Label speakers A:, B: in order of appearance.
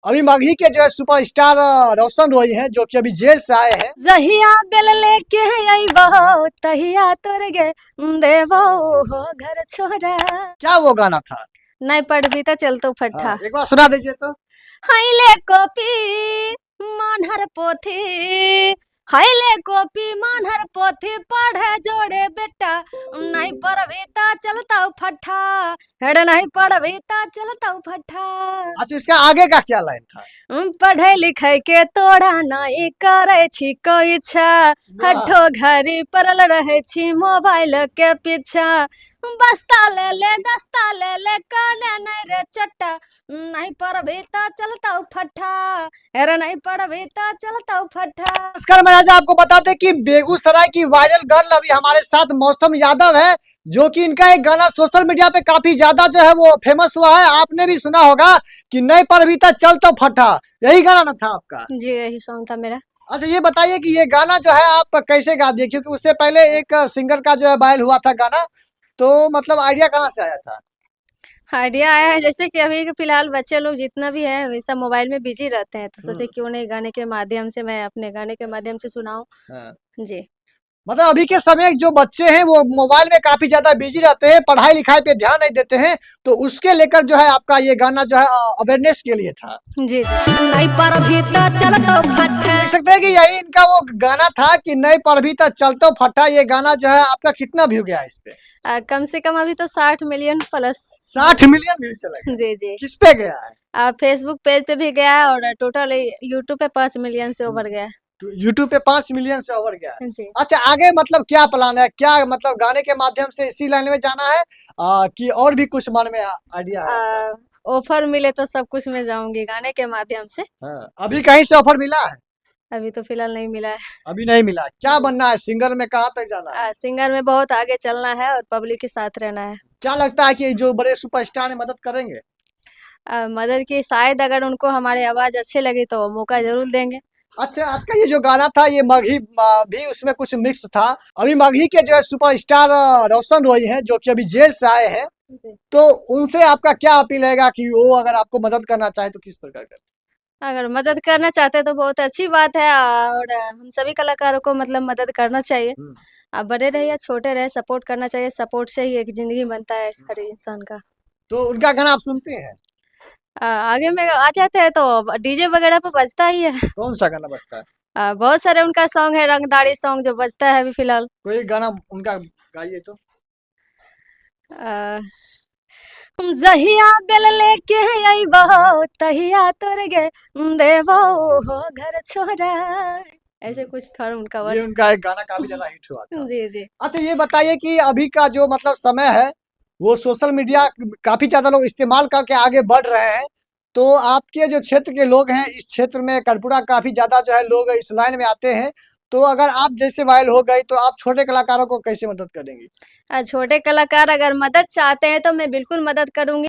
A: अभी मगही के जो है सुपरस्टार रोशन रॉय हैं, जो कि अभी जेल से आए हैं।
B: जहिया बेल लेके आई बहो तहिया तोर गे देवो हो घर छोरा।
A: क्या वो गाना था?
B: नहीं पढ़ भी तो चल तो
A: हाँ,
B: फट्ठा।
A: एक बार सुना दीजिए तो।
B: हाइले कॉपी मानहर पोथी, हाइले कॉपी मानहर पोथी पढ़े जोड़े बेटा, नहीं पढ़बी ता चलता फट्ठा, हेड नहीं पढ़बी ता चलता फट्ठा।
A: अच्छा, इसका आगे का क्या लाइन था?
B: पढ़े लिखे के तोड़ा नहीं करे छी कोई इच्छा, हठो घरी परल रहे छी मोबाइल के पीछा। बस्ता ले दस्ता ले काने नहीं रे चट्टा, नहीं पढ़बी ता चलता फट्ठा, अरे नहीं पढ़बी ता चलता फट्ठा।
A: नमस्कार महाराजा, आपको बताते कि बेगूसराय की वायरल गर्ल अभी हमारे साथ मौसम यादव है, जो कि इनका एक गाना सोशल मीडिया पे काफी ज्यादा जो है वो फेमस हुआ है। आपने भी सुना होगा कि नहीं पढ़बी ता चल तो फटा, यही गाना ना था आपका?
B: जी यही सॉन्ग था मेरा।
A: अच्छा, ये बताइए कि ये गाना जो है आप कैसे गा दिए, क्योंकि उससे पहले एक सिंगर का जो है वायरल हुआ था गाना, तो मतलब आइडिया कहाँ से आया था?
B: आइडिया आया है जैसे कि अभी के फिलहाल बच्चे लोग जितना भी है हमेशा मोबाइल में बिजी रहते हैं, तो सोचे क्यों नहीं गाने के माध्यम से मैं अपने गाने के माध्यम से सुनाऊं।
A: हाँ।
B: जी
A: मतलब अभी के समय जो बच्चे हैं वो मोबाइल में काफी ज्यादा बिजी रहते हैं, पढ़ाई लिखाई पे ध्यान नहीं देते हैं, तो उसके लेकर जो है आपका ये गाना जो है अवेयरनेस के लिए था।
B: जी जी। नहीं पर भी तो चलतो फट्टे।
A: देख सकते हैं कि यही इनका वो गाना था कि नहीं पढ़बी तो चलतो फटा। ये गाना जो है आपका कितना व्यू गया है इस पे?
B: कम से कम अभी तो 60 मिलियन प्लस।
A: 60 मिलियन व्यू चला गया।
B: जी जी।
A: किस पे गया है?
B: फेसबुक पेज पे भी गया है और टोटल यूट्यूब पे 5 मिलियन से ओवर गया है।
A: तो यूट्यूब पे 5 मिलियन से ओवर गया है।
B: जी।
A: अच्छा, आगे मतलब क्या प्लान है, क्या मतलब गाने के माध्यम से इसी लाइन में जाना है कि और भी कुछ मन में आइडिया है आपका?
B: ऑफर मिले तो सब कुछ में जाऊंगी गाने के माध्यम से।
A: हाँ, अभी कहीं से ऑफर मिला है?
B: अभी तो फिलहाल नहीं मिला है।
A: अभी नहीं मिला। क्या
B: जी।
A: बनना है सिंगर में, कहाँ तक जाना है?
B: सिंगर में बहुत आगे चलना है और पब्लिक के साथ रहना है।
A: क्या लगता है कि जो बड़े सुपरस्टार है मदद करेंगे?
B: मदद की शायद अगर उनको हमारी आवाज अच्छी लगी तो मौका जरूर देंगे।
A: अच्छा, आपका ये जो गाना था ये मगही भी उसमें कुछ मिक्स था। अभी मगही के जो है सुपरस्टार रोशन रॉय हैं, जो कि अभी जेल से आए हैं, तो उनसे आपका क्या अपील रहेगा कि वो अगर आपको मदद करना चाहे तो किस प्रकार का?
B: अगर मदद करना चाहते हैं तो बहुत अच्छी बात है और हम सभी कलाकारों को मतलब मदद करना चाहिए। आप बड़े रहे या छोटे रहे सपोर्ट करना चाहिए, सपोर्ट से ही एक जिंदगी बनता है हर इंसान का।
A: तो उनका गाना आप सुनते हैं?
B: आगे में आ जाते हैं तो डीजे वगैरह पे बजता ही है।
A: कौन सा गाना बजता है?
B: बहुत सारे उनका सॉन्ग है, रंगदारी सॉन्ग जो बजता है अभी फिलहाल।
A: कोई गाना उनका गाइए तो।
B: आ, जहिया बेल लेके आई बहो तहिया तोर गे देवो हो घर छोरा। ऐसे कुछ था उनका
A: ये
B: वर्ड।
A: उनका एक गाना काफी ज्यादा हिट हुआ था।
B: जी जी।
A: अच्छा, ये बताइए कि अभी का जो मतलब समय है वो सोशल मीडिया काफी ज्यादा लोग इस्तेमाल करके आगे बढ़ रहे हैं, तो आपके जो क्षेत्र के लोग हैं, इस क्षेत्र में कर्पूरा काफी ज्यादा जो है लोग इस लाइन में आते हैं, तो अगर आप जैसे वायरल हो गई तो आप छोटे कलाकारों को कैसे मदद करेंगी?
B: छोटे कलाकार अगर मदद चाहते हैं तो मैं बिल्कुल मदद करूंगी।